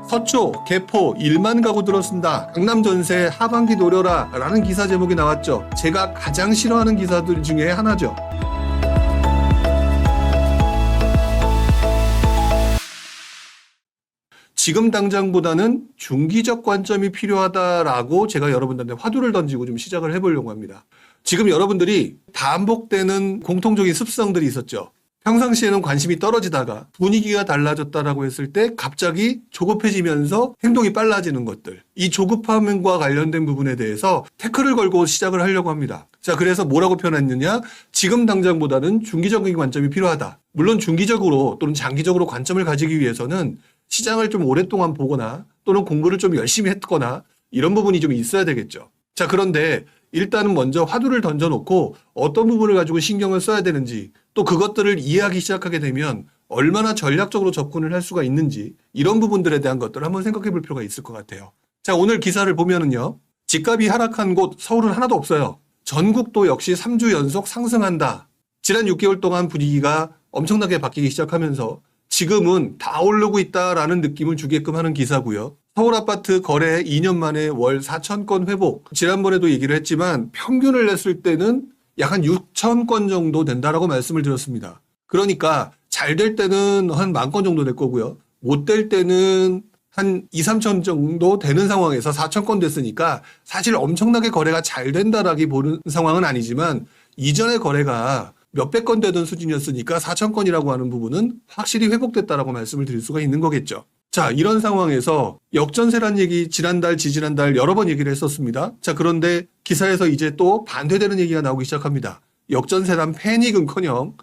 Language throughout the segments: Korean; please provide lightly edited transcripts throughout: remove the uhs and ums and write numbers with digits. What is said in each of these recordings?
서초, 개포 1만 가구 들었습니다. 강남 전세 하반기 노려라 라는 기사 제목이 나왔죠. 제가 가장 싫어하는 기사들 중에 하나죠. 지금 당장보다는 중기적 관점이 필요하다라고 제가 여러분들한테 화두를 던지고 좀 시작을 해보려고 합니다. 지금 여러분들이 반복되는 공통적인 습성들이 있었죠. 평상시에는 관심이 떨어지다가 분위기가 달라졌다라고 했을 때 갑자기 조급해지면서 행동이 빨라지는 것들. 이 조급함과 관련된 부분에 대해서 태클을 걸고 시작을 하려고 합니다. 자, 그래서 뭐라고 표현했느냐? 지금 당장보다는 중기적인 관점이 필요하다. 물론 중기적으로 또는 장기적으로 관점을 가지기 위해서는 시장을 좀 오랫동안 보거나 또는 공부를 좀 열심히 했거나 이런 부분이 좀 있어야 되겠죠. 자, 그런데 일단은 먼저 화두를 던져놓고 어떤 부분을 가지고 신경을 써야 되는지 또 그것들을 이해하기 시작하게 되면 얼마나 전략적으로 접근을 할 수가 있는지 이런 부분들에 대한 것들을 한번 생각해 볼 필요가 있을 것 같아요. 자, 오늘 기사를 보면은요. 집값이 하락한 곳 서울은 하나도 없어요. 전국도 역시 3주 연속 상승한다. 지난 6개월 동안 분위기가 엄청나게 바뀌기 시작하면서 지금은 다 오르고 있다라는 느낌을 주게끔 하는 기사고요. 서울 아파트 거래 2년 만에 월 4,000건 회복. 지난번에도 얘기를 했지만 평균을 냈을 때는 약 한 6,000건 정도 된다라고 말씀을 드렸습니다. 그러니까 잘 될 때는 한 10,000건 정도 될 거고요. 못 될 때는 한 2, 3천 정도 되는 상황에서 4,000건 됐으니까 사실 엄청나게 거래가 잘 된다라기 보는 상황은 아니지만 이전의 거래가 몇백 건 되던 수준이었으니까 4,000건이라고 하는 부분은 확실히 회복됐다라고 말씀을 드릴 수가 있는 거겠죠. 자, 이런 상황에서 역전세란 얘기 지난달, 지지난달 여러 번 얘기를 했었습니다. 자, 그런데 기사에서 이제 또 반대되는 얘기가 나오기 시작합니다. 역전세란 패닉은커녕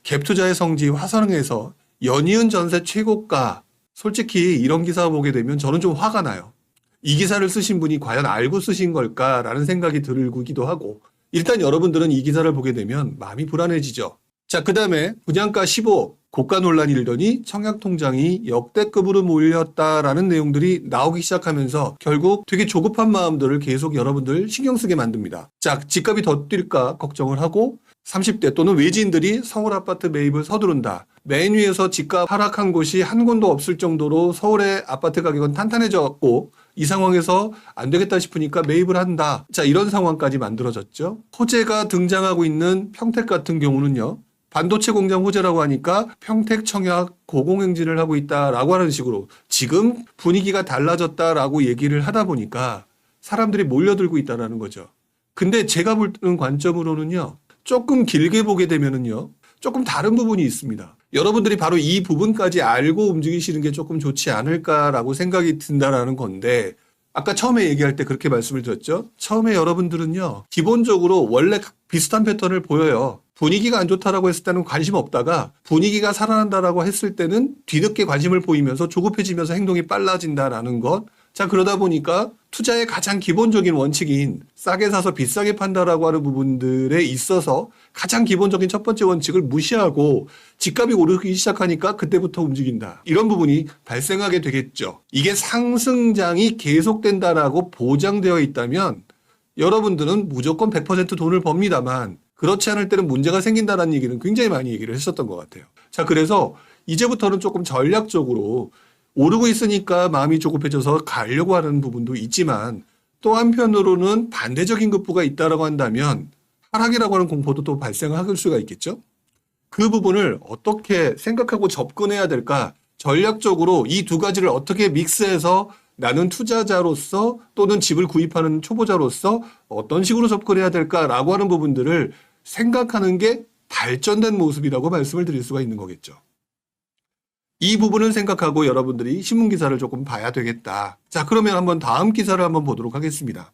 갭투자의 성지 화성에서 연이은 전세 최고가. 솔직히 이런 기사 보게 되면 저는 좀 화가 나요. 이 기사를 쓰신 분이 과연 알고 쓰신 걸까라는 생각이 들기도 하고 일단 여러분들은 이 기사를 보게 되면 마음이 불안해지죠. 자, 그 다음에 분양가 15억 고가 논란이 일더니 청약통장이 역대급으로 몰렸다라는 내용들이 나오기 시작하면서 결국 되게 조급한 마음들을 계속 여러분들 신경 쓰게 만듭니다. 자, 집값이 더 뛸까 걱정을 하고 30대 또는 외지인들이 서울 아파트 매입을 서두른다. 맨 위에서 집값 하락한 곳이 한 군도 없을 정도로 서울의 아파트 가격은 탄탄해졌고 이 상황에서 안 되겠다 싶으니까 매입을 한다. 자, 이런 상황까지 만들어졌죠. 호재가 등장하고 있는 평택 같은 경우는요. 반도체 공장 호재라고 하니까 평택 청약 고공행진을 하고 있다라고 하는 식으로 지금 분위기가 달라졌다라고 얘기를 하다 보니까 사람들이 몰려들고 있다라는 거죠. 근데 제가 보는 관점으로는요. 조금 길게 보게 되면은요. 조금 다른 부분이 있습니다. 여러분들이 바로 이 부분까지 알고 움직이시는 게 조금 좋지 않을까라고 생각이 든다라는 건데 아까 처음에 얘기할 때 그렇게 말씀을 드렸죠. 처음에 여러분들은요. 기본적으로 원래 비슷한 패턴을 보여요. 분위기가 안 좋다라고 했을 때는 관심 없다가 분위기가 살아난다라고 했을 때는 뒤늦게 관심을 보이면서 조급해지면서 행동이 빨라진다라는 것. 자, 그러다 보니까 투자의 가장 기본적인 원칙인 싸게 사서 비싸게 판다라고 하는 부분들에 있어서 가장 기본적인 첫 번째 원칙을 무시하고 집값이 오르기 시작하니까 그때부터 움직인다. 이런 부분이 발생하게 되겠죠. 이게 상승장이 계속된다라고 보장되어 있다면 여러분들은 무조건 100% 돈을 법니다만 그렇지 않을 때는 문제가 생긴다라는 얘기는 굉장히 많이 얘기를 했었던 것 같아요. 자, 그래서 이제부터는 조금 전략적으로 오르고 있으니까 마음이 조급해져서 가려고 하는 부분도 있지만 또 한편으로는 반대적인 급부가 있다라고 한다면 하락이라고 하는 공포도 또 발생할 수가 있겠죠. 그 부분을 어떻게 생각하고 접근해야 될까? 전략적으로 이 두 가지를 어떻게 믹스해서 나는 투자자로서 또는 집을 구입하는 초보자로서 어떤 식으로 접근해야 될까라고 하는 부분들을 생각하는 게 발전된 모습이라고 말씀을 드릴 수가 있는 거겠죠. 이 부분을 생각하고 여러분들이 신문기사를 조금 봐야 되겠다. 자, 그러면 한번 다음 기사를 한번 보도록 하겠습니다.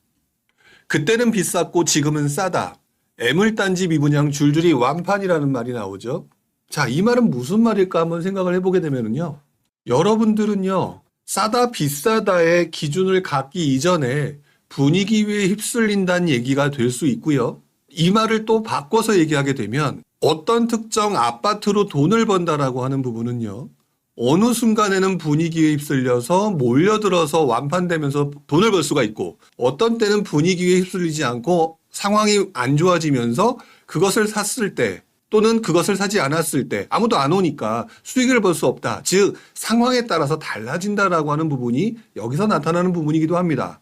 그때는 비쌌고 지금은 싸다. 애물단지 미분양 줄줄이 완판이라는 말이 나오죠. 자, 이 말은 무슨 말일까 한번 생각을 해보게 되면요. 여러분들은요. 싸다 비싸다의 기준을 갖기 이전에 분위기 위에 휩쓸린다는 얘기가 될 수 있고요. 이 말을 또 바꿔서 얘기하게 되면 어떤 특정 아파트로 돈을 번다라고 하는 부분은요. 어느 순간에는 분위기에 휩쓸려서 몰려들어서 완판되면서 돈을 벌 수가 있고 어떤 때는 분위기에 휩쓸리지 않고 상황이 안 좋아지면서 그것을 샀을 때 또는 그것을 사지 않았을 때 아무도 안 오니까 수익을 벌 수 없다. 즉 상황에 따라서 달라진다라고 하는 부분이 여기서 나타나는 부분이기도 합니다.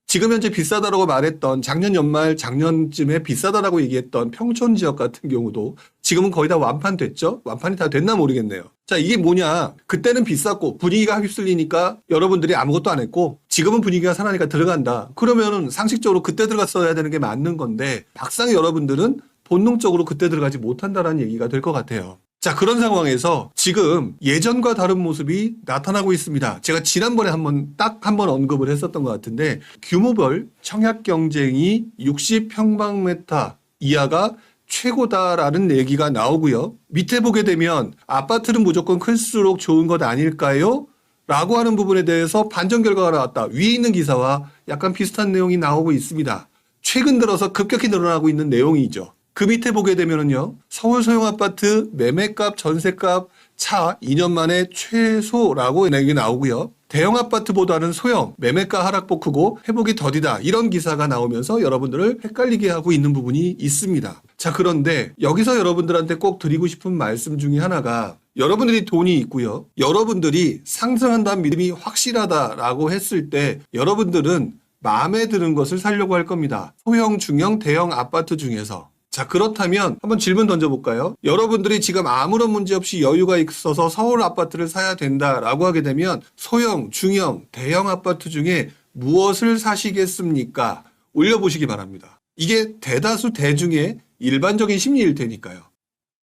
지금 현재 비싸다라고 말했던 작년 연말 작년쯤에 비싸다라고 얘기했던 평촌 지역 같은 경우도 지금은 거의 다 완판됐죠? 완판이 다 됐나 모르겠네요. 자, 이게 뭐냐. 그때는 비쌌고 분위기가 휩쓸리니까 여러분들이 아무것도 안 했고 지금은 분위기가 살아나니까 들어간다. 그러면은 상식적으로 그때 들어갔어야 되는 게 맞는 건데 막상 여러분들은 본능적으로 그때 들어가지 못한다라는 얘기가 될 것 같아요. 자, 그런 상황에서 지금 예전과 다른 모습이 나타나고 있습니다. 제가 지난번에 딱 한 번 언급을 했었던 것 같은데 규모별 청약 경쟁이 60평방미터 이하가 최고다라는 얘기가 나오고요. 밑에 보게 되면 아파트는 무조건 클수록 좋은 것 아닐까요? 라고 하는 부분에 대해서 반전 결과가 나왔다. 위에 있는 기사와 약간 비슷한 내용이 나오고 있습니다. 최근 들어서 급격히 늘어나고 있는 내용이죠. 그 밑에 보게 되면은요, 서울 소형 아파트 매매값, 전세값 차 2년 만에 최소라고 얘기 나오고요. 대형 아파트보다는 소형, 매매가 하락폭 크고 회복이 더디다. 이런 기사가 나오면서 여러분들을 헷갈리게 하고 있는 부분이 있습니다. 자, 그런데 여기서 여러분들한테 꼭 드리고 싶은 말씀 중에 하나가 여러분들이 돈이 있고요. 여러분들이 상승한다는 믿음이 확실하다라고 했을 때 여러분들은 마음에 드는 것을 사려고 할 겁니다. 소형, 중형, 대형 아파트 중에서. 자, 그렇다면 한번 질문 던져볼까요? 여러분들이 지금 아무런 문제 없이 여유가 있어서 서울 아파트를 사야 된다라고 하게 되면 소형, 중형, 대형 아파트 중에 무엇을 사시겠습니까? 올려보시기 바랍니다. 이게 대다수 대중의 일반적인 심리일 테니까요.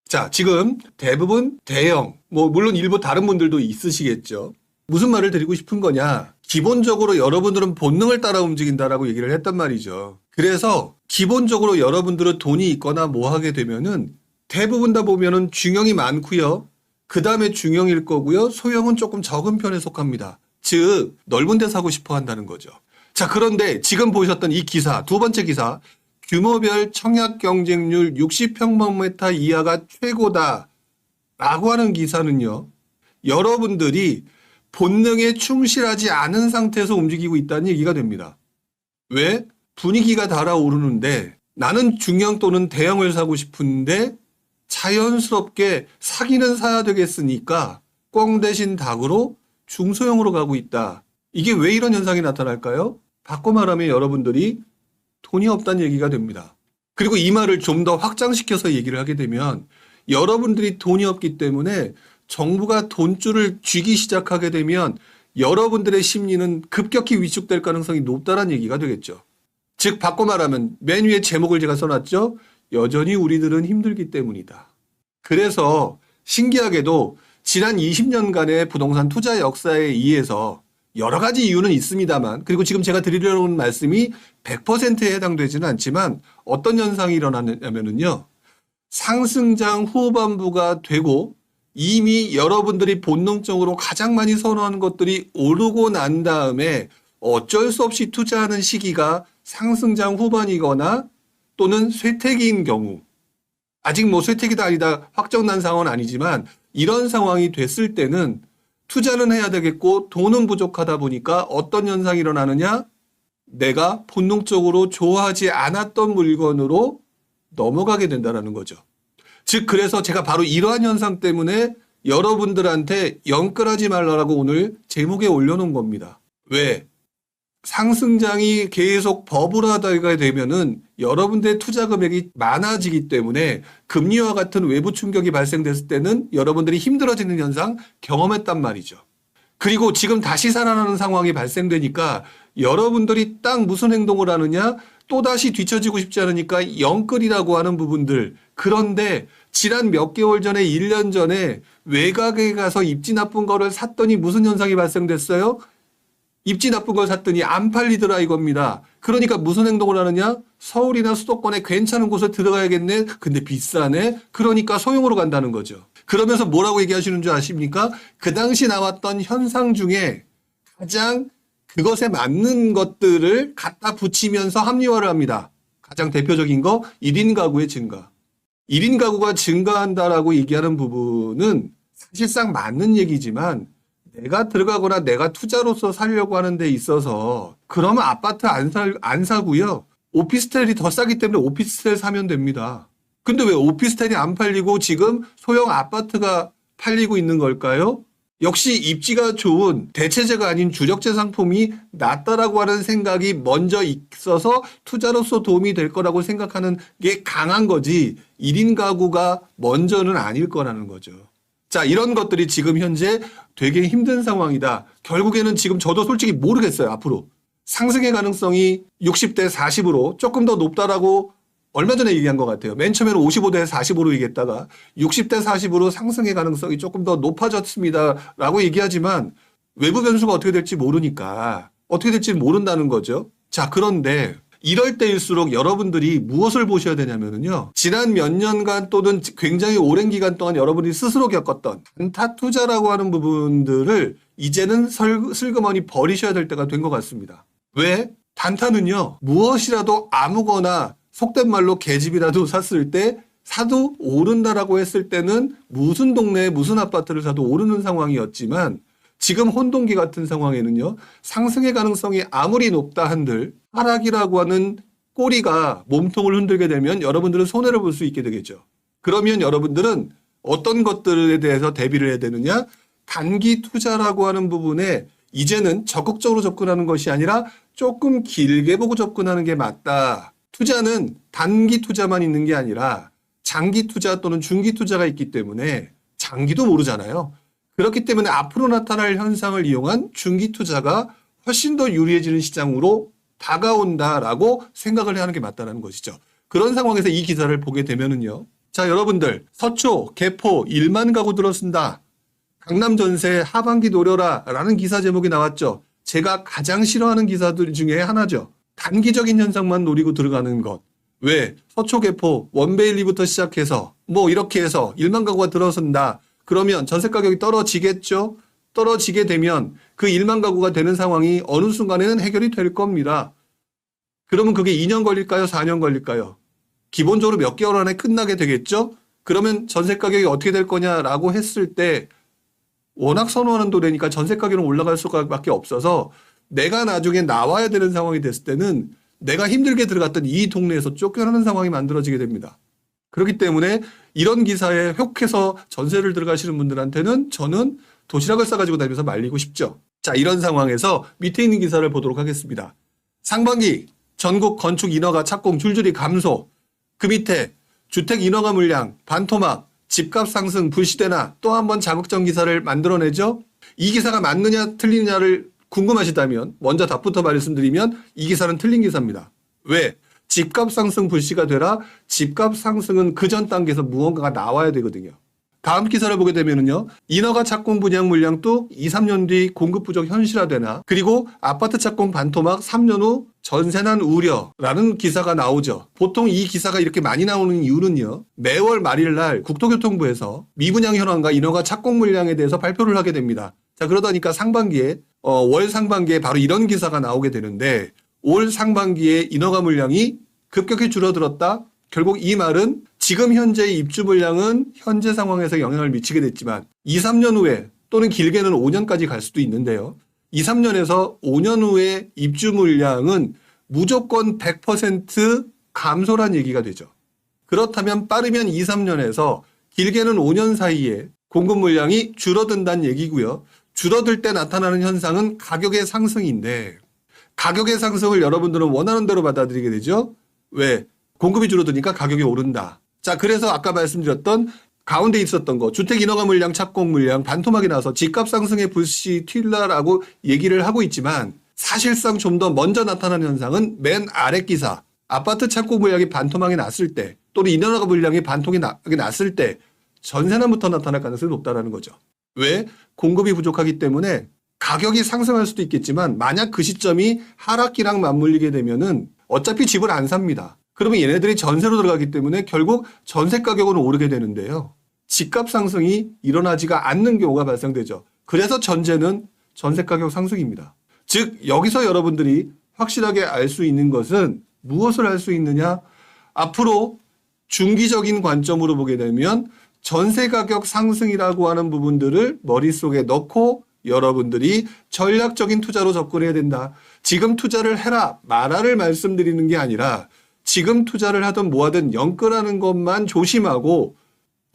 자, 지금 대부분 대형, 물론 일부 다른 분들도 있으시겠죠. 무슨 말을 드리고 싶은 거냐? 기본적으로 여러분들은 본능을 따라 움직인다라고 얘기를 했단 말이죠. 그래서 기본적으로 여러분들은 돈이 있거나 뭐 하게 되면은 대부분 다 보면은 중형이 많고요. 그 다음에 중형일 거고요. 소형은 조금 적은 편에 속합니다. 즉 넓은 데 사고 싶어 한다는 거죠. 자, 그런데 지금 보셨던 이 기사, 두 번째 기사, 규모별 청약 경쟁률 60평방미터 이하가 최고다 라고 하는 기사는요. 여러분들이 본능에 충실하지 않은 상태에서 움직이고 있다는 얘기가 됩니다. 왜? 분위기가 달아오르는데 나는 중형 또는 대형을 사고 싶은데 자연스럽게 사기는 사야 되겠으니까 꽝 대신 닭으로 중소형으로 가고 있다. 이게 왜 이런 현상이 나타날까요? 바꿔 말하면 여러분들이 돈이 없다는 얘기가 됩니다. 그리고 이 말을 좀 더 확장시켜서 얘기를 하게 되면 여러분들이 돈이 없기 때문에 정부가 돈줄을 쥐기 시작하게 되면 여러분들의 심리는 급격히 위축될 가능성이 높다는 얘기가 되겠죠. 즉 바꿔 말하면 맨 위에 제목을 제가 써놨죠. 여전히 우리들은 힘들기 때문이다. 그래서 신기하게도 지난 20년간의 부동산 투자 역사에 의해서 여러 가지 이유는 있습니다만 그리고 지금 제가 드리려는 말씀이 100%에 해당되지는 않지만 어떤 현상이 일어나냐면요. 상승장 후반부가 되고 이미 여러분들이 본능적으로 가장 많이 선호하는 것들이 오르고 난 다음에 어쩔 수 없이 투자하는 시기가 상승장 후반이거나 또는 쇠퇴기인 경우 아직 쇠퇴기다 아니다 확정난 상황은 아니지만 이런 상황이 됐을 때는 투자는 해야 되겠고 돈은 부족하다 보니까 어떤 현상이 일어나느냐? 내가 본능적으로 좋아하지 않았던 물건으로 넘어가게 된다는 거죠. 즉 그래서 제가 바로 이러한 현상 때문에 여러분들한테 영끌하지 말라고 오늘 제목에 올려놓은 겁니다. 왜? 상승장이 계속 버블하다가 되면은 여러분들의 투자 금액이 많아지기 때문에 금리와 같은 외부 충격이 발생됐을 때는 여러분들이 힘들어지는 현상 경험했단 말이죠. 그리고 지금 다시 살아나는 상황이 발생되니까 여러분들이 딱 무슨 행동을 하느냐? 또다시 뒤처지고 싶지 않으니까 영끌이라고 하는 부분들. 그런데 지난 몇 개월 전에 1년 전에 외곽에 가서 입지 나쁜 거를 샀더니 무슨 현상이 발생됐어요? 입지 나쁜 걸 샀더니 안 팔리더라 이겁니다. 그러니까 무슨 행동을 하느냐? 서울이나 수도권에 괜찮은 곳에 들어가야겠네. 근데 비싸네. 그러니까 소형으로 간다는 거죠. 그러면서 뭐라고 얘기하시는 줄 아십니까? 그 당시 나왔던 현상 중에 가장 그것에 맞는 것들을 갖다 붙이면서 합리화를 합니다. 가장 대표적인 거 1인 가구의 증가. 1인 가구가 증가한다라고 얘기하는 부분은 사실상 맞는 얘기지만 내가 들어가거나 내가 투자로서 살려고 하는 데 있어서 그러면 아파트 안 사고요. 오피스텔이 더 싸기 때문에 오피스텔 사면 됩니다. 근데 왜 오피스텔이 안 팔리고 지금 소형 아파트가 팔리고 있는 걸까요? 역시 입지가 좋은 대체재가 아닌 주력재 상품이 낫다라고 하는 생각이 먼저 있어서 투자로서 도움이 될 거라고 생각하는 게 강한 거지 1인 가구가 먼저는 아닐 거라는 거죠. 자, 이런 것들이 지금 현재 되게 힘든 상황이다. 결국에는 지금 저도 솔직히 모르겠어요. 앞으로 상승의 가능성이 60대 40으로 조금 더 높다라고 얼마 전에 얘기한 것 같아요. 맨 처음에는 55대 45로 얘기했다가 60대 40으로 상승의 가능성이 조금 더 높아졌습니다. 라고 얘기하지만 외부 변수가 어떻게 될지 모르니까 어떻게 될지 모른다는 거죠. 자, 그런데 이럴 때일수록 여러분들이 무엇을 보셔야 되냐면요. 지난 몇 년간 또는 굉장히 오랜 기간 동안 여러분이 스스로 겪었던 단타 투자라고 하는 부분들을 이제는 슬그머니 버리셔야 될 때가 된 것 같습니다. 왜? 단타는요. 무엇이라도 아무거나 속된 말로 계집이라도 샀을 때 사도 오른다라고 했을 때는 무슨 동네에 무슨 아파트를 사도 오르는 상황이었지만 지금 혼동기 같은 상황에는요. 상승의 가능성이 아무리 높다 한들 하락이라고 하는 꼬리가 몸통을 흔들게 되면 여러분들은 손해를 볼 수 있게 되겠죠. 그러면 여러분들은 어떤 것들에 대해서 대비를 해야 되느냐? 단기 투자라고 하는 부분에 이제는 적극적으로 접근하는 것이 아니라 조금 길게 보고 접근하는 게 맞다. 투자는 단기 투자만 있는 게 아니라 장기 투자 또는 중기 투자가 있기 때문에 장기도 모르잖아요. 그렇기 때문에 앞으로 나타날 현상을 이용한 중기 투자가 훨씬 더 유리해지는 시장으로 다가온다라고 생각을 해야 하는 게 맞다는 것이죠. 그런 상황에서 이 기사를 보게 되면은요. 자, 여러분들 서초, 개포 1만 가구 들어선다. 강남 전세 하반기 노려라 라는 기사 제목이 나왔죠. 제가 가장 싫어하는 기사들 중에 하나죠. 단기적인 현상만 노리고 들어가는 것. 왜? 서초, 개포, 원베일리부터 시작해서 뭐 이렇게 해서 1만 가구가 들어선다. 그러면 전세 가격이 떨어지겠죠? 떨어지게 되면 그 1만 가구가 되는 상황이 어느 순간에는 해결이 될 겁니다. 그러면 그게 2년 걸릴까요? 4년 걸릴까요? 기본적으로 몇 개월 안에 끝나게 되겠죠? 그러면 전세 가격이 어떻게 될 거냐라고 했을 때 워낙 선호하는 도래니까 전세 가격은 올라갈 수밖에 없어서 내가 나중에 나와야 되는 상황이 됐을 때는 내가 힘들게 들어갔던 이 동네에서 쫓겨나는 상황이 만들어지게 됩니다. 그렇기 때문에 이런 기사에 혹해서 전세를 들어가시는 분들한테는 저는 도시락을 싸가지고 다니면서 말리고 싶죠. 자, 이런 상황에서 밑에 있는 기사를 보도록 하겠습니다. 상반기 전국 건축 인허가 착공 줄줄이 감소. 그 밑에 주택 인허가 물량, 반토막, 집값 상승 불시대나 또 한 번 자극적 기사를 만들어내죠. 이 기사가 맞느냐 틀리느냐를 궁금하시다면 먼저 답부터 말씀드리면 이 기사는 틀린 기사입니다. 왜? 집값 상승 불시가 되라. 집값 상승은 그 전 단계에서 무언가가 나와야 되거든요. 다음 기사를 보게 되면은요. 인허가 착공 분양 물량도 2, 3년 뒤 공급 부족 현실화되나 그리고 아파트 착공 반토막 3년 후 전세난 우려라는 기사가 나오죠. 보통 이 기사가 이렇게 많이 나오는 이유는요. 매월 말일 날 국토교통부에서 미분양 현황과 인허가 착공 물량에 대해서 발표를 하게 됩니다. 자, 그러다니까 상반기에 월 상반기에 바로 이런 기사가 나오게 되는데 올 상반기에 인허가 물량이 급격히 줄어들었다. 결국 이 말은 지금 현재의 입주 물량은 현재 상황에서 영향을 미치게 됐지만 2, 3년 후에 또는 길게는 5년까지 갈 수도 있는데요. 2, 3년에서 5년 후에 입주 물량은 무조건 100% 감소란 얘기가 되죠. 그렇다면 빠르면 2, 3년에서 길게는 5년 사이에 공급 물량이 줄어든다는 얘기고요. 줄어들 때 나타나는 현상은 가격의 상승인데 가격의 상승을 여러분들은 원하는 대로 받아들이게 되죠. 왜? 공급이 줄어드니까 가격이 오른다. 자, 그래서 아까 말씀드렸던 가운데 있었던 거 주택 인허가 물량, 착공 물량, 반토막이 나서 집값 상승의 불씨 튈라라고 얘기를 하고 있지만 사실상 좀 더 먼저 나타나는 현상은 맨 아래 기사 아파트 착공 물량이 반토막이 났을 때 또는 인허가 물량이 반토막이 났을 때 전세난부터 나타날 가능성이 높다는 거죠. 왜? 공급이 부족하기 때문에 가격이 상승할 수도 있겠지만 만약 그 시점이 하락기랑 맞물리게 되면은 어차피 집을 안 삽니다. 그러면 얘네들이 전세로 들어가기 때문에 결국 전세 가격은 오르게 되는데요. 집값 상승이 일어나지가 않는 경우가 발생되죠. 그래서 전제는 전세 가격 상승입니다. 즉 여기서 여러분들이 확실하게 알 수 있는 것은 무엇을 알 수 있느냐? 앞으로 중기적인 관점으로 보게 되면 전세 가격 상승이라고 하는 부분들을 머릿속에 넣고 여러분들이 전략적인 투자로 접근해야 된다. 지금 투자를 해라, 말아를 말씀드리는 게 아니라 지금 투자를 하든 뭐하든 연끌하는 것만 조심하고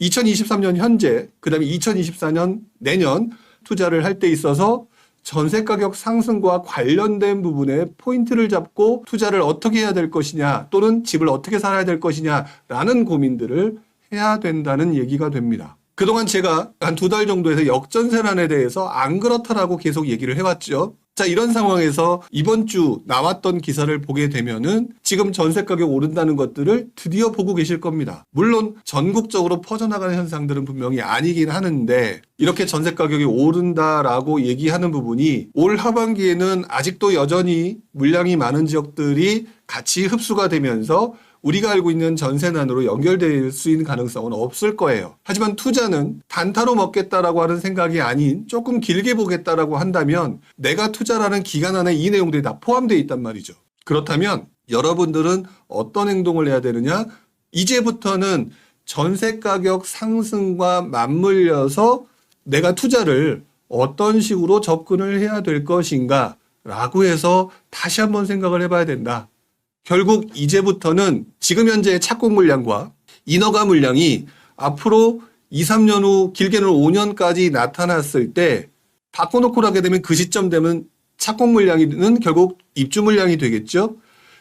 2023년 현재, 그 다음에 2024년 내년 투자를 할 때 있어서 전세 가격 상승과 관련된 부분에 포인트를 잡고 투자를 어떻게 해야 될 것이냐 또는 집을 어떻게 살아야 될 것이냐라는 고민들을 해야 된다는 얘기가 됩니다. 그동안 제가 한 2달 정도에서 역전세난에 대해서 안 그렇다라고 계속 얘기를 해왔죠. 자, 이런 상황에서 이번 주 나왔던 기사를 보게 되면은 지금 전세 가격 오른다는 것들을 드디어 보고 계실 겁니다. 물론 전국적으로 퍼져나가는 현상들은 분명히 아니긴 하는데 이렇게 전세 가격이 오른다라고 얘기하는 부분이 올 하반기에는 아직도 여전히 물량이 많은 지역들이 같이 흡수가 되면서 우리가 알고 있는 전세난으로 연결될 수 있는 가능성은 없을 거예요. 하지만 투자는 단타로 먹겠다라고 하는 생각이 아닌 조금 길게 보겠다라고 한다면 내가 투자라는 기간 안에 이 내용들이 다 포함되어 있단 말이죠. 그렇다면 여러분들은 어떤 행동을 해야 되느냐? 이제부터는 전세 가격 상승과 맞물려서 내가 투자를 어떤 식으로 접근을 해야 될 것인가 라고 해서 다시 한번 생각을 해봐야 된다. 결국 이제부터는 지금 현재의 착공 물량과 인허가 물량이 앞으로 2, 3년 후 길게는 5년까지 나타났을 때 바꿔놓고 하게 되면 그 시점 되면 착공 물량은 결국 입주 물량이 되겠죠.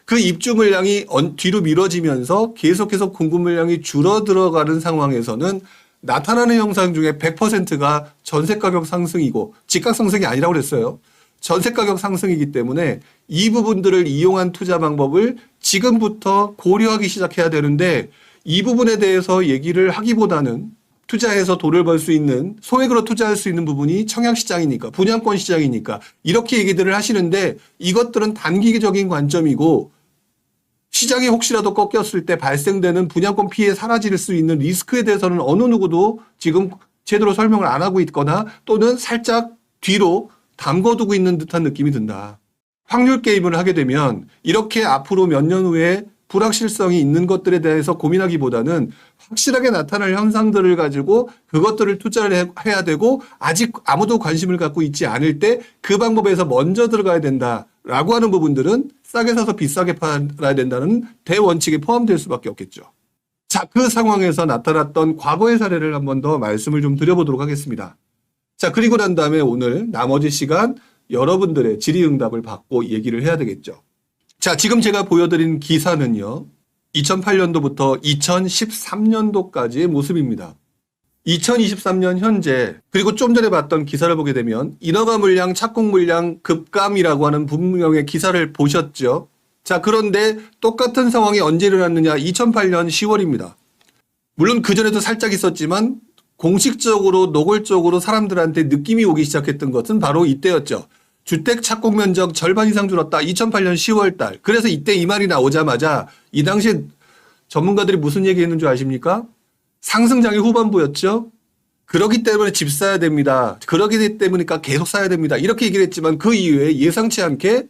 그 입주 물량이 뒤로 미뤄지면서 계속해서 공급 물량이 줄어들어가는 상황에서는 나타나는 현상 중에 100%가 전세 가격 상승이고 집값 상승이 아니라고 그랬어요. 전세 가격 상승이기 때문에 이 부분들을 이용한 투자 방법을 지금부터 고려하기 시작해야 되는데 이 부분에 대해서 얘기를 하기보다는 투자해서 돈을 벌 수 있는 소액으로 투자할 수 있는 부분이 청약시장이니까 분양권 시장이니까 이렇게 얘기들을 하시는데 이것들은 단기적인 관점이고 시장이 혹시라도 꺾였을 때 발생되는 분양권 피해 사라질 수 있는 리스크에 대해서는 어느 누구도 지금 제대로 설명을 안 하고 있거나 또는 살짝 뒤로 담궈두고 있는 듯한 느낌이 든다. 확률 게임을 하게 되면 이렇게 앞으로 몇 년 후에 불확실성이 있는 것들에 대해서 고민하기보다는 확실하게 나타날 현상들을 가지고 그것들을 투자를 해야 되고 아직 아무도 관심을 갖고 있지 않을 때 그 방법에서 먼저 들어가야 된다라고 하는 부분들은 싸게 사서 비싸게 팔아야 된다는 대원칙에 포함될 수밖에 없겠죠. 자, 그 상황에서 나타났던 과거의 사례를 한 번 더 말씀을 좀 드려보도록 하겠습니다. 자, 그리고 난 다음에 오늘 나머지 시간 여러분들의 질의응답을 받고 얘기를 해야 되겠죠. 자, 지금 제가 보여드린 기사는요. 2008년도부터 2013년도까지의 모습입니다. 2023년 현재 그리고 좀 전에 봤던 기사를 보게 되면 인허가 물량, 착공 물량 급감이라고 하는 분명의 기사를 보셨죠. 자, 그런데 똑같은 상황이 언제 일어났느냐? 2008년 10월입니다. 물론 그전에도 살짝 있었지만 공식적으로 노골적으로 사람들한테 느낌이 오기 시작했던 것은 바로 이때였죠. 주택 착공 면적 절반 이상 줄었다. 2008년 10월 달. 그래서 이때 이 말이 나오자마자 이 당시에 전문가들이 무슨 얘기했는 줄 아십니까? 상승장의 후반부였죠. 그러기 때문에 집 사야 됩니다. 그러기 때문이니까 계속 사야 됩니다. 이렇게 얘기를 했지만 그 이후에 예상치 않게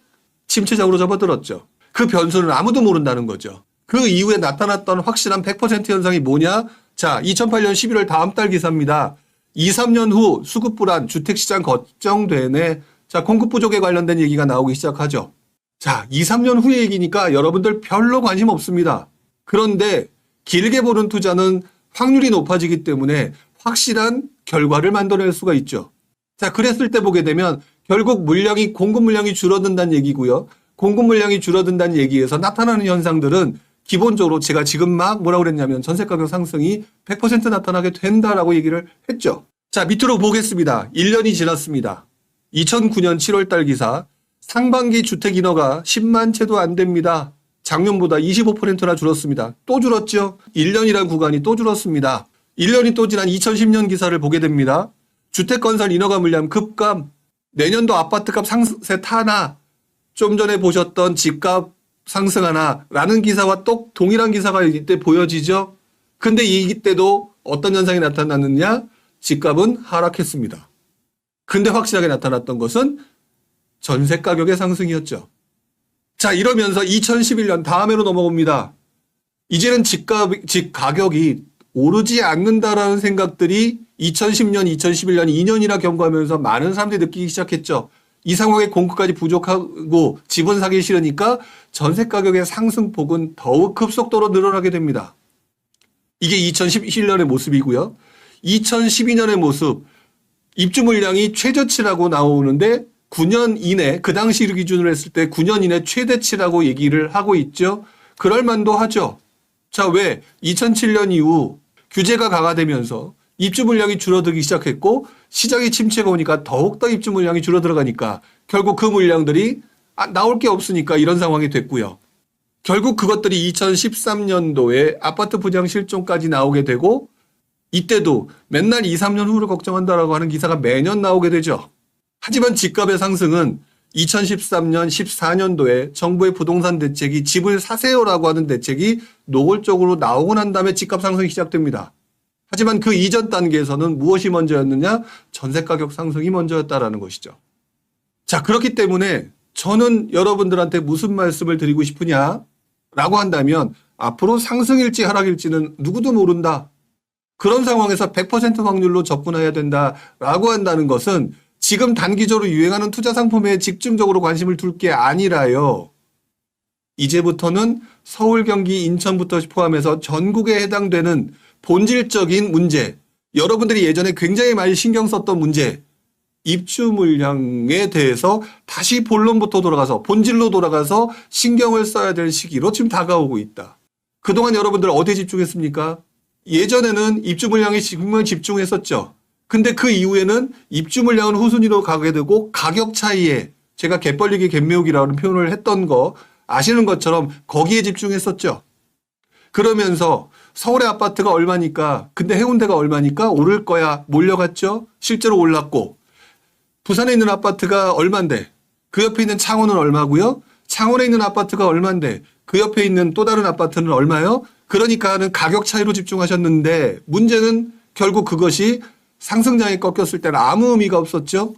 침체장으로 접어들었죠. 그 변수는 아무도 모른다는 거죠. 그 이후에 나타났던 확실한 100% 현상이 뭐냐? 자, 2008년 11월 다음 달 기사입니다. 2, 3년 후 수급 불안, 주택시장 걱정되네. 자, 공급 부족에 관련된 얘기가 나오기 시작하죠. 자, 2, 3년 후의 얘기니까 여러분들 별로 관심 없습니다. 그런데 길게 보는 투자는 확률이 높아지기 때문에 확실한 결과를 만들어낼 수가 있죠. 자, 그랬을 때 보게 되면 결국 공급 물량이 줄어든다는 얘기고요. 공급 물량이 줄어든다는 얘기에서 나타나는 현상들은 기본적으로 제가 지금 막 뭐라고 그랬냐면 전세 가격 상승이 100% 나타나게 된다라고 얘기를 했죠. 자, 밑으로 보겠습니다. 1년이 지났습니다. 2009년 7월 달 기사. 상반기 주택 인허가 10만 채도 안 됩니다. 작년보다 25%나 줄었습니다. 또 줄었죠. 1년이란 구간이 또 줄었습니다. 1년이 또 지난 2010년 기사를 보게 됩니다. 주택건설 인허가 물량 급감. 내년도 아파트값 상세 타나. 좀 전에 보셨던 집값 상승하나 라는 기사와 또 동일한 기사가 이때 보여지죠. 근데 이때도 어떤 현상이 나타났느냐? 집값은 하락했습니다. 근데 확실하게 나타났던 것은 전세 가격의 상승이었죠. 자, 이러면서 2011년 다음해로 넘어옵니다. 이제는 집 가격이 오르지 않는다라는 생각들이 2010년, 2011년 2년이나 경과하면서 많은 사람들이 느끼기 시작했죠. 이 상황에 공급까지 부족하고 집은 사기 싫으니까 전세 가격의 상승폭은 더욱 급속도로 늘어나게 됩니다. 이게 2011년의 모습이고요. 2012년의 모습, 입주 물량이 최저치라고 나오는데 9년 이내, 그 당시를 기준으로 했을 때 9년 이내 최대치라고 얘기를 하고 있죠. 그럴 만도 하죠. 자, 왜? 2007년 이후 규제가 강화되면서 입주 물량이 줄어들기 시작했고 시장이 침체가 오니까 더욱더 입주 물량이 줄어들어가니까 결국 그 물량들이 나올 게 없으니까 이런 상황이 됐고요. 결국 그것들이 2013년도에 아파트 분양 실종까지 나오게 되고 이때도 맨날 2, 3년 후를 걱정한다라고 하는 기사가 매년 나오게 되죠. 하지만 집값의 상승은 2013년, 14년도에 정부의 부동산 대책이 집을 사세요라고 하는 대책이 노골적으로 나오고 난 다음에 집값 상승이 시작됩니다. 하지만 그 이전 단계에서는 무엇이 먼저였느냐? 전세 가격 상승이 먼저였다라는 것이죠. 자, 그렇기 때문에 저는 여러분들한테 무슨 말씀을 드리고 싶으냐라고 한다면 앞으로 상승일지 하락일지는 누구도 모른다. 그런 상황에서 100% 확률로 접근해야 된다라고 한다는 것은 지금 단기적으로 유행하는 투자 상품에 집중적으로 관심을 둘 게 아니라요. 이제부터는 서울, 경기, 인천부터 포함해서 전국에 해당되는 본질적인 문제, 여러분들이 예전에 굉장히 많이 신경 썼던 문제, 입주 물량에 대해서 다시 본론부터 돌아가서 본질로 돌아가서 신경을 써야 될 시기로 지금 다가오고 있다. 그동안 여러분들 어디에 집중했습니까? 예전에는 입주 물량에 정말 집중했었죠. 근데 그 이후에는 입주 물량은 후순위로 가게 되고 가격 차이에 제가 갯벌리기 갯매우기라는 표현을 했던 거 아시는 것처럼 거기에 집중했었죠. 그러면서 서울의 아파트가 얼마니까, 근데 해운대가 얼마니까 오를 거야 몰려갔죠. 실제로 올랐고, 부산에 있는 아파트가 얼만데 그 옆에 있는 창원은 얼마고요? 창원에 있는 아파트가 얼만데 그 옆에 있는 또 다른 아파트는 얼마요? 그러니까는 가격 차이로 집중하셨는데 문제는 결국 그것이 상승장에 꺾였을 때는 아무 의미가 없었죠.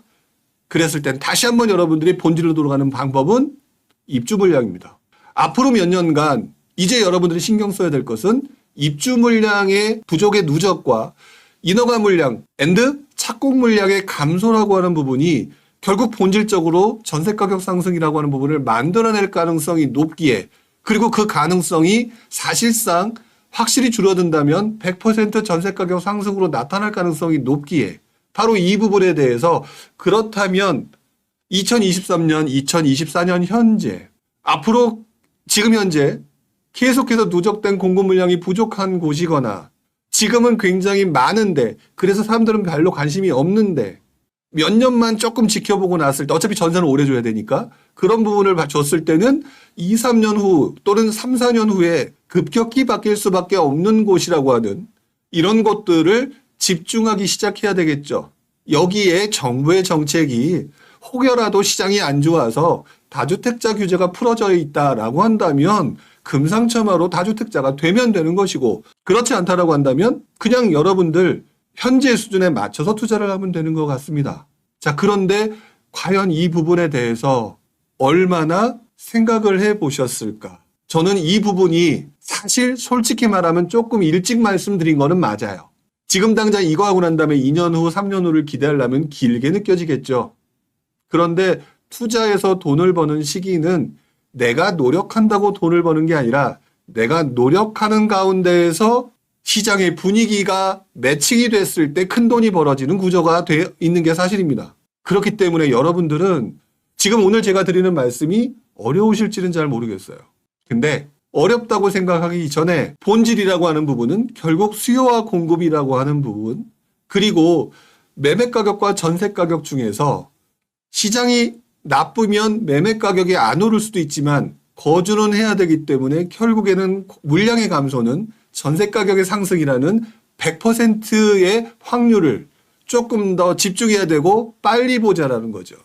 그랬을 땐 다시 한번 여러분들이 본질로 돌아가는 방법은 입주 물량입니다. 앞으로 몇 년간 이제 여러분들이 신경 써야 될 것은 입주 물량의 부족의 누적과 인허가 물량 앤드 착공 물량의 감소라고 하는 부분이 결국 본질적으로 전세 가격 상승이라고 하는 부분을 만들어낼 가능성이 높기에, 그리고 그 가능성이 사실상 확실히 줄어든다면 100% 전세 가격 상승으로 나타날 가능성이 높기에, 바로 이 부분에 대해서 그렇다면 2023년, 2024년 현재 앞으로 지금 현재 계속해서 누적된 공급 물량이 부족한 곳이거나 지금은 굉장히 많은데 그래서 사람들은 별로 관심이 없는데 몇 년만 조금 지켜보고 났을 때, 어차피 전세는 오래 줘야 되니까 그런 부분을 줬을 때는 2, 3년 후 또는 3, 4년 후에 급격히 바뀔 수밖에 없는 곳이라고 하는 이런 것들을 집중하기 시작해야 되겠죠. 여기에 정부의 정책이 혹여라도 시장이 안 좋아서 다주택자 규제가 풀어져 있다라고 한다면 금상첨화로 다주택자가 되면 되는 것이고, 그렇지 않다라고 한다면 그냥 여러분들 현재 수준에 맞춰서 투자를 하면 되는 것 같습니다. 자, 그런데 과연 이 부분에 대해서 얼마나 생각을 해 보셨을까? 저는 이 부분이 사실 솔직히 말하면 조금 일찍 말씀드린 거는 맞아요. 지금 당장 이거 하고 난 다음에 2년 후, 3년 후를 기대하려면 길게 느껴지겠죠. 그런데 투자해서 돈을 버는 시기는 내가 노력한다고 돈을 버는 게 아니라 내가 노력하는 가운데에서 시장의 분위기가 매칭이 됐을 때 큰 돈이 벌어지는 구조가 돼 있는 게 사실입니다. 그렇기 때문에 여러분들은 지금 오늘 제가 드리는 말씀이 어려우실지는 잘 모르겠어요. 근데 어렵다고 생각하기 전에 본질이라고 하는 부분은 결국 수요와 공급이라고 하는 부분, 그리고 매매 가격과 전세 가격 중에서 시장이 나쁘면 매매 가격이 안 오를 수도 있지만 거주는 해야 되기 때문에 결국에는 물량의 감소는 전세 가격의 상승이라는 100%의 확률을 조금 더 집중해야 되고 빨리 보자라는 거죠.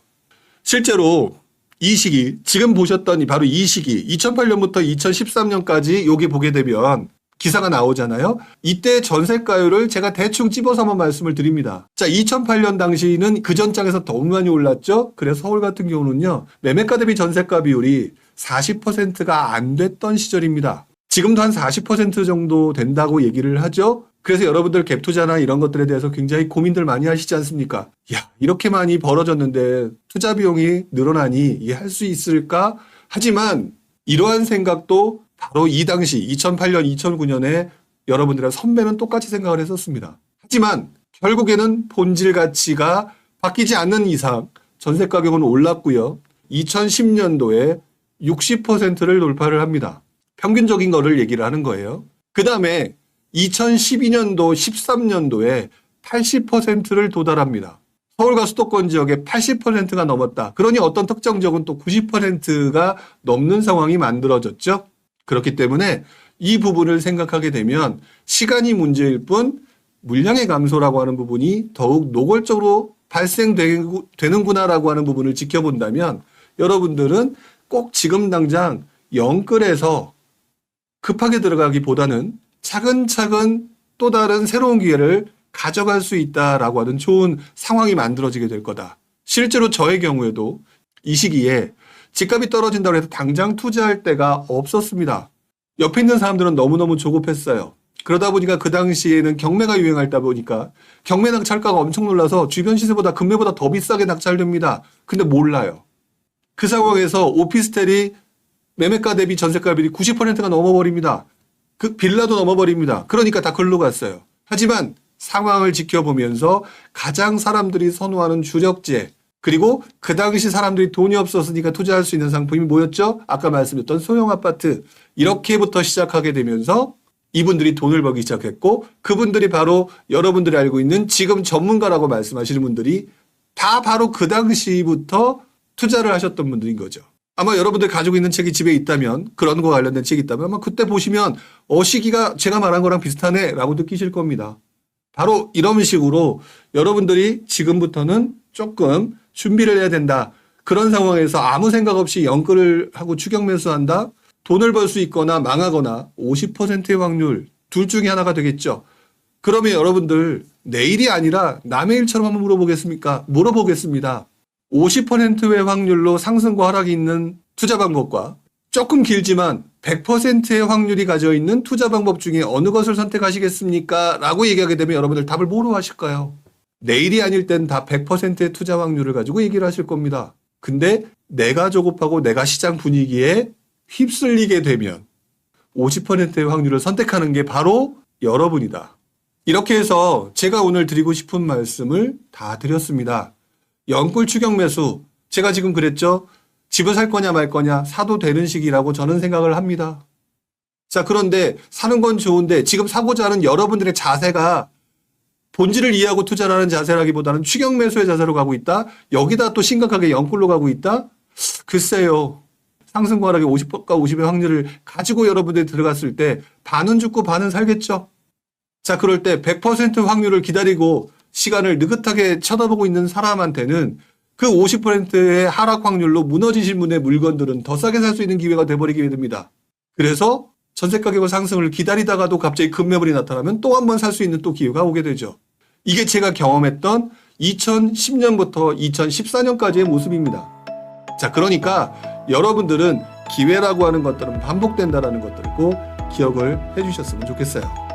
실제로 이 시기, 지금 보셨던 바로 이 시기, 2008년부터 2013년까지 여기 보게 되면 기사가 나오잖아요. 이때 전세가율을 제가 대충 찝어서 한번 말씀을 드립니다. 자, 2008년 당시는 그 전장에서 더 많이 올랐죠. 그래서 서울 같은 경우는요, 매매가 대비 전세가 비율이 40%가 안 됐던 시절입니다. 지금도 한 40% 정도 된다고 얘기를 하죠. 그래서 여러분들 갭 투자나 이런 것들에 대해서 굉장히 고민들 많이 하시지 않습니까? 야, 이렇게 많이 벌어졌는데 투자 비용이 늘어나니 이게 할 수 있을까? 하지만 이러한 생각도 바로 이 당시 2008년, 2009년에 여러분들의 선배는 똑같이 생각을 했었습니다. 하지만 결국에는 본질 가치가 바뀌지 않는 이상 전세 가격은 올랐고요. 2010년도에 60%를 돌파를 합니다. 평균적인 거를 얘기를 하는 거예요. 그 다음에 2012년도, 13년도에 80%를 도달합니다. 서울과 수도권 지역의 80%가 넘었다. 그러니 어떤 특정 지역은 또 90%가 넘는 상황이 만들어졌죠. 그렇기 때문에 이 부분을 생각하게 되면 시간이 문제일 뿐 물량의 감소라고 하는 부분이 더욱 노골적으로 발생되는구나라고 하는 부분을 지켜본다면 여러분들은 꼭 지금 당장 영끌에서 급하게 들어가기보다는 차근차근 또 다른 새로운 기회를 가져갈 수 있다라고 하는 좋은 상황이 만들어지게 될 거다. 실제로 저의 경우에도 이 시기에 집값이 떨어진다고 해서 당장 투자할 데가 없었습니다. 옆에 있는 사람들은 너무너무 조급했어요. 그러다 보니까 그 당시에는 경매가 유행하다 보니까 경매 낙찰가가 엄청 놀라서 주변 시세보다 금매보다 더 비싸게 낙찰됩니다. 근데 몰라요. 그 상황에서 오피스텔이 매매가 대비 전세가 대비 90%가 넘어버립니다. 그 빌라도 넘어버립니다. 그러니까 다 글로 갔어요. 하지만 상황을 지켜보면서 가장 사람들이 선호하는 주력재 그리고 그 당시 사람들이 돈이 없었으니까 투자할 수 있는 상품이 뭐였죠? 아까 말씀드렸던 소형 아파트. 이렇게부터 시작하게 되면서 이분들이 돈을 벌기 시작했고 그분들이 바로 여러분들이 알고 있는 지금 전문가라고 말씀하시는 분들이 다 바로 그 당시부터 투자를 하셨던 분들인 거죠. 아마 여러분들 가지고 있는 책이 집에 있다면 그런 거 관련된 책이 있다면 아마 그때 보시면 시기가 제가 말한 거랑 비슷하네 라고 느끼실 겁니다. 바로 이런 식으로 여러분들이 지금부터는 조금 준비를 해야 된다. 그런 상황에서 아무 생각 없이 영끌을 하고 추격 매수한다. 돈을 벌 수 있거나 망하거나 50%의 확률 둘 중에 하나가 되겠죠. 그러면 여러분들 내일이 아니라 남의 일처럼 한번 물어보겠습니다. 50%의 확률로 상승과 하락이 있는 투자 방법과 조금 길지만 100%의 확률이 가져 있는 투자 방법 중에 어느 것을 선택하시겠습니까? 라고 얘기하게 되면 여러분들 답을 뭐로 하실까요? 내일이 아닐 땐 다 100%의 투자 확률을 가지고 얘기를 하실 겁니다. 근데 내가 조급하고 내가 시장 분위기에 휩쓸리게 되면 50%의 확률을 선택하는 게 바로 여러분이다. 이렇게 해서 제가 오늘 드리고 싶은 말씀을 다 드렸습니다. 영끌 추격 매수, 제가 지금 그랬죠? 집을 살 거냐 말 거냐 사도 되는 시기라고 저는 생각을 합니다. 자, 그런데 사는 건 좋은데 지금 사고자 하는 여러분들의 자세가 본질을 이해하고 투자를 하는 자세라기보다는 추격 매수의 자세로 가고 있다? 여기다 또 심각하게 영끌로 가고 있다? 글쎄요. 상승과 하락의 50과 50의 확률을 가지고 여러분들이 들어갔을 때 반은 죽고 반은 살겠죠? 자, 그럴 때 100% 확률을 기다리고 시간을 느긋하게 쳐다보고 있는 사람한테는 그 50%의 하락 확률로 무너지신 분의 물건들은 더 싸게 살 수 있는 기회가 돼버리게 됩니다. 그래서 전세 가격의 상승을 기다리다가도 갑자기 급매물이 나타나면 또 한 번 살 수 있는 또 기회가 오게 되죠. 이게 제가 경험했던 2010년부터 2014년까지의 모습입니다. 자, 그러니까 여러분들은 기회라고 하는 것들은 반복된다라는 것들을 꼭 기억을 해주셨으면 좋겠어요.